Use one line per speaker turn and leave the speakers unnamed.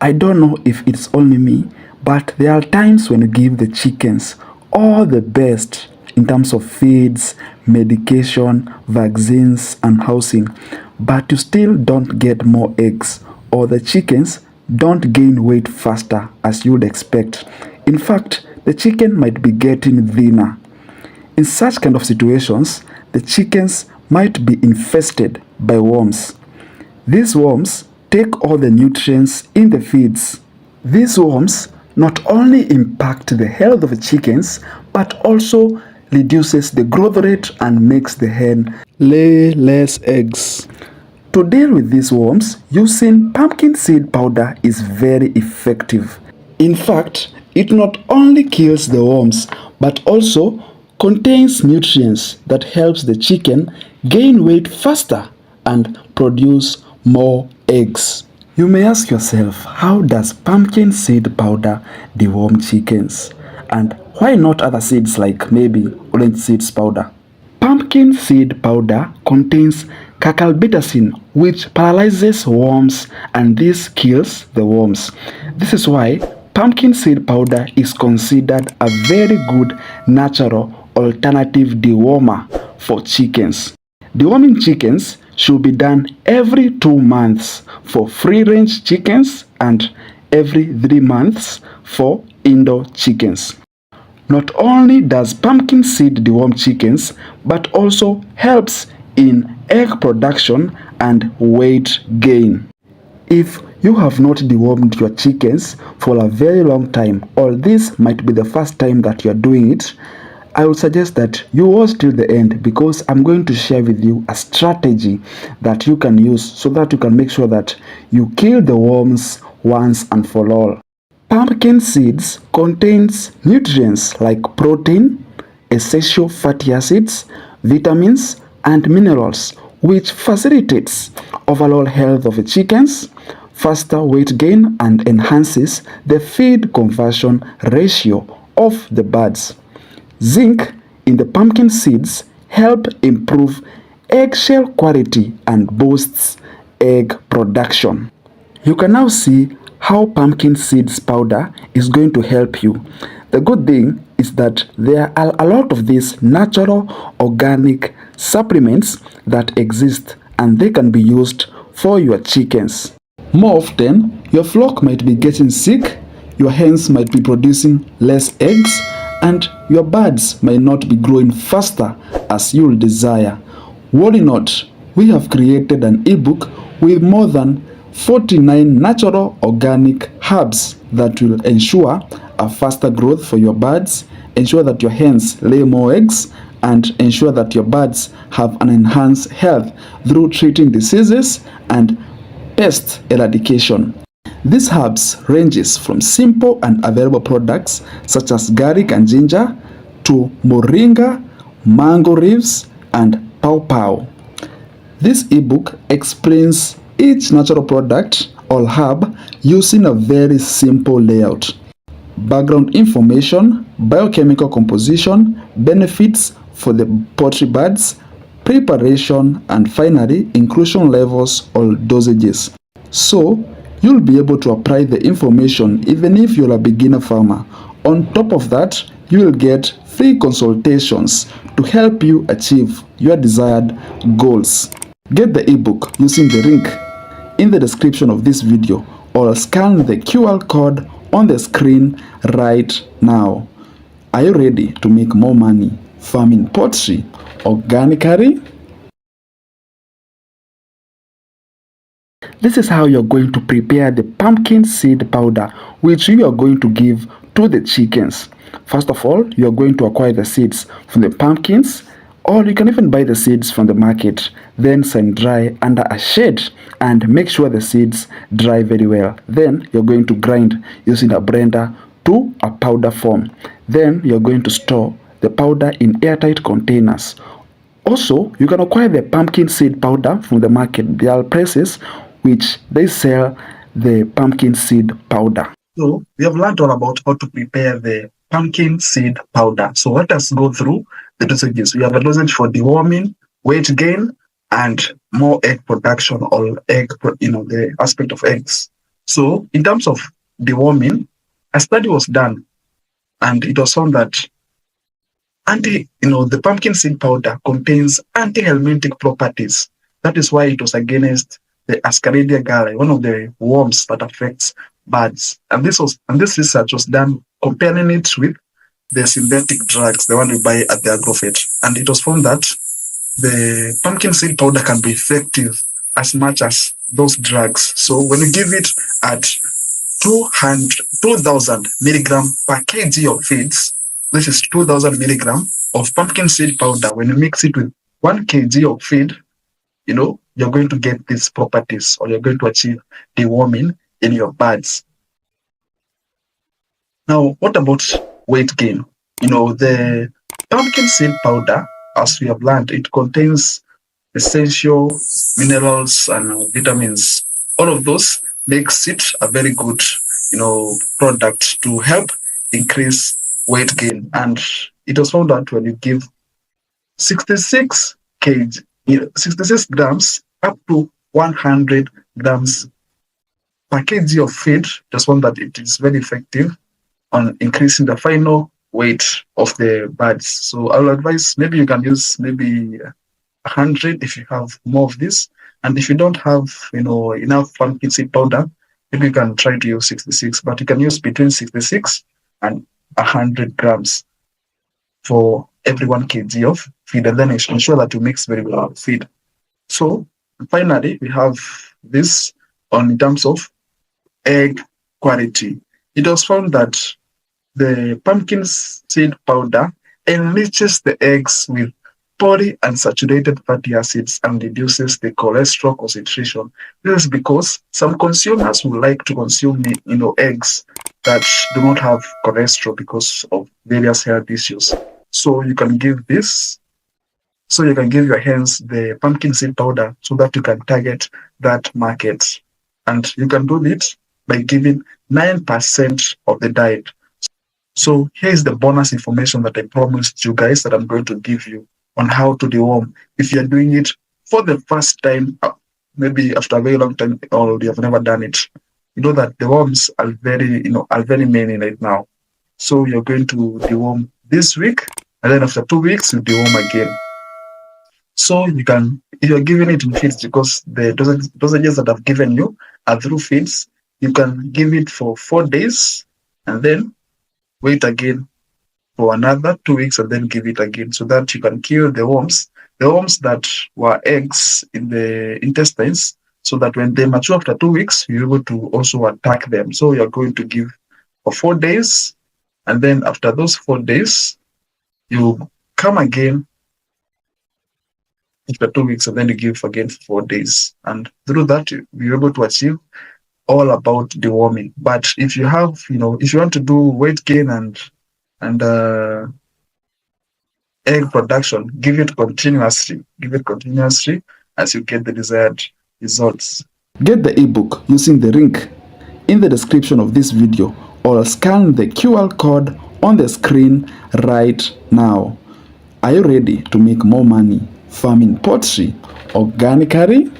I don't know if it's only me, but there are times when you give the chickens all the best in terms of feeds, medication, vaccines, and housing, but you still don't get more eggs, or the chickens don't gain weight faster as you would expect. In fact, the chicken might be getting thinner. In such kind of situations, the chickens might be infested by worms. These worms take all the nutrients in the feeds. These worms not only impact the health of the chickens, but also reduces the growth rate and makes the hen lay less eggs. To deal with these worms, using pumpkin seed powder is very effective. In fact, it not only kills the worms, but also contains nutrients that helps the chicken gain weight faster and produce more eggs. You may ask yourself, how does pumpkin seed powder deworm chickens? And why not other seeds like maybe orange seeds powder? Pumpkin seed powder contains cacalbitacin, which paralyzes worms, and this kills the worms. This is why pumpkin seed powder is considered a very good natural alternative dewormer for chickens. Deworming chickens should be done every 2 months for free-range chickens and every 3 months for indoor chickens. Not only does pumpkin seed deworm chickens, but also helps in egg production and weight gain. If you have not dewormed your chickens for a very long time, or this might be the first time that you are doing it, I would suggest that you watch till the end, because I'm going to share with you a strategy that you can use so that you can make sure that you kill the worms once and for all. Pumpkin seeds contains nutrients like protein, essential fatty acids, vitamins, and minerals, which facilitates overall health of the chickens, faster weight gain, and enhances the feed conversion ratio of the birds. Zinc in the pumpkin seeds help improve eggshell quality and boosts egg production. You can now see how pumpkin seeds powder is going to help you. The good thing is that there are a lot of these natural organic supplements that exist, and they can be used for your chickens. More often, your flock might be getting sick, your hens might be producing less eggs, and your birds might not be growing faster as you'll desire. Worry not, we have created an ebook with more than 49 natural organic herbs that will ensure a faster growth for your birds, ensure that your hens lay more eggs, and ensure that your birds have an enhanced health through treating diseases and pest eradication. These herbs ranges from simple and available products such as garlic and ginger to moringa, mango leaves, and pawpaw. This ebook explains each natural product or herb using a very simple layout. Background information, biochemical composition, benefits for the poultry birds, preparation, and finally inclusion levels or dosages. So you'll be able to apply the information even if you're a beginner farmer. On top of that, you will get free consultations to help you achieve your desired goals. Get the ebook using the link in the description of this video, or scan the QR code on the screen right now. Are you ready to make more money farming poultry organically? This is how you're going to prepare the pumpkin seed powder, which you are going to give to the chickens. First of all, you are going to acquire the seeds from the pumpkins, or you can even buy the seeds from the market, then sun dry under a shade and make sure the seeds dry very well. Then you're going to grind using a blender to a powder form. Then you're going to store the powder in airtight containers. Also, you can acquire the pumpkin seed powder from the market. There are places which they sell the pumpkin seed powder. So we have learned all about how to prepare the pumpkin seed powder. So let us go through the dosages. We have a dosage for deworming, weight gain, and more egg production, or egg, the aspect of eggs. So in terms of deworming, a study was done and it was found that the pumpkin seed powder contains anti-helminthic properties. That is why it was against the Ascaridia galley, one of the worms that affects birds. And this research was done comparing it with the synthetic drugs, the one we buy at the agrovet. And it was found that the pumpkin seed powder can be effective as much as those drugs. So when you give it at 2,000 milligram per kg of feeds, this is 2,000 milligram of pumpkin seed powder. When you mix it with 1 kg of feed, you're going to get these properties, or you're going to achieve deworming in your birds. Now, what about weight gain? The pumpkin seed powder, as we have learned, it contains essential minerals and vitamins. All of those makes it a very good, product to help increase weight gain. And it was found that when you give 66 kg, 66 grams up to 100 grams per kg of feed, just found that it is very effective on increasing the final weight of the birds. So I will advise maybe you can use maybe 100 if you have more of this. And if you don't have, enough pumpkin seed powder, maybe you can try to use 66, but you can use between 66 and 100 grams for every 1 kg of feed, and then ensure that you mix very well feed. So finally, we have this in terms of egg quality. It was found that the pumpkin seed powder enriches the eggs with polyunsaturated fatty acids and reduces the cholesterol concentration. This is because some consumers would like to consume eggs that do not have cholesterol because of various health issues. So you can give this. So you can give your hens the pumpkin seed powder so that you can target that market. And you can do it by giving 9% of the diet. So here's the bonus information that I promised you guys that I'm going to give you on how to deworm. If you're doing it for the first time, maybe after a very long time, or you have never done it, you know that the worms are very many right now. So you're going to deworm this week, and then after 2 weeks, you deworm again. So you can, if you're giving it in feeds, because the dosages that I've given you are through feeds, you can give it for 4 days and then wait again for another 2 weeks and then give it again, so that you can kill the worms that were eggs in the intestines, so that when they mature after 2 weeks, you're able to also attack them. So you're going to give for 4 days, and then after those 4 days, you come again after 2 weeks, and then you give again for 4 days. And through that, you're able to achieve all about deworming. But if you have, if you want to do weight gain and egg production, give it continuously as you get the desired results. Get the ebook using the link in the description of this video, or scan the QR code on the screen right now. Are you ready to make more money farming poultry organically?